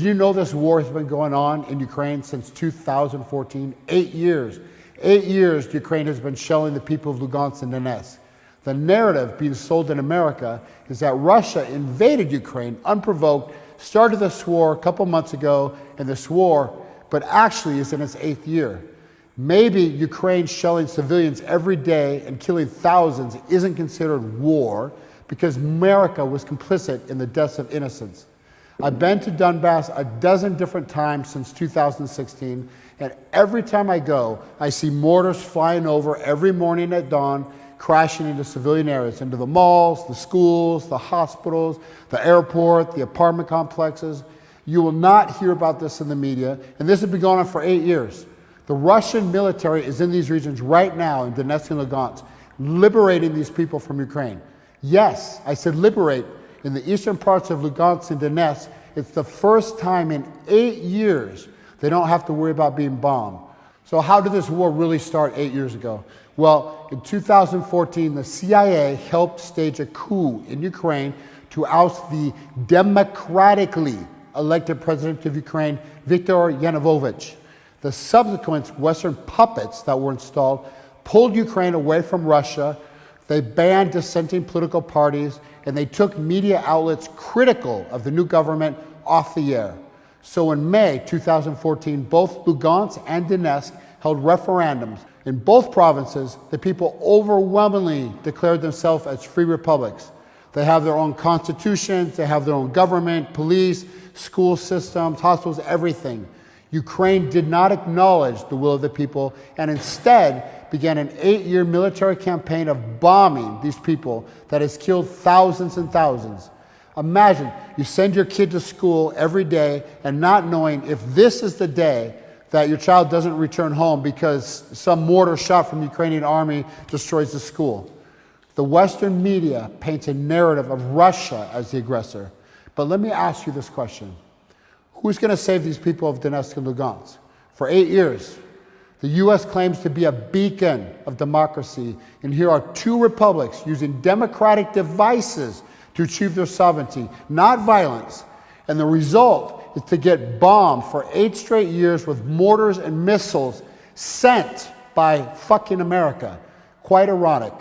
Do you know this war has been going on in Ukraine since 2014? 8 years. 8 years Ukraine has been shelling the people of Ługańsk and Donieck. The narrative being sold in America is that Russia invaded Ukraine unprovoked, started this war a couple months ago, and this war, but actually is in its 8th year. Maybe Ukraine shelling civilians every day and killing thousands isn't considered war because America was complicit in the deaths of innocents. I've been to Donbass a dozen different times since 2016, and every time I go, I see mortars flying over every morning at dawn, crashing into civilian areas, into the malls, the schools, the hospitals, the airport, the apartment complexes. You will not hear about this in the media, and this has been going on for 8 years. The Russian military is in these regions right now, in Donetsk and Lugansk, liberating these people from Ukraine. Yes, I said liberate. In the eastern parts of Lugansk and Donetsk, it's the first time in 8 years they don't have to worry about being bombed. So how did this war really start 8 years ago? Well, in 2014, the CIA helped stage a coup in Ukraine to oust the democratically elected president of Ukraine, Viktor Yanukovych. The subsequent Western puppets that were installed pulled Ukraine away from Russia. They banned dissenting political parties, and they took media outlets critical of the new government off the air. So in May 2014, both Lugansk and Donetsk held referendums. In both provinces, the people overwhelmingly declared themselves as free republics. They have their own constitutions, they have their own government, police, school systems, hospitals, everything. Ukraine did not acknowledge the will of the people and instead began an 8-year military campaign of bombing these people that has killed thousands and thousands. Imagine you send your kid to school every day and not knowing if this is the day that your child doesn't return home because some mortar shot from the Ukrainian army destroys the school. The Western media paints a narrative of Russia as the aggressor. But let me ask you this question. Who's going to save these people of Donetsk and Lugansk? For 8 years, the U.S. claims to be a beacon of democracy, and here are 2 republics using democratic devices to achieve their sovereignty, not violence. And the result is to get bombed for 8 straight years with mortars and missiles sent by fucking America. Quite ironic.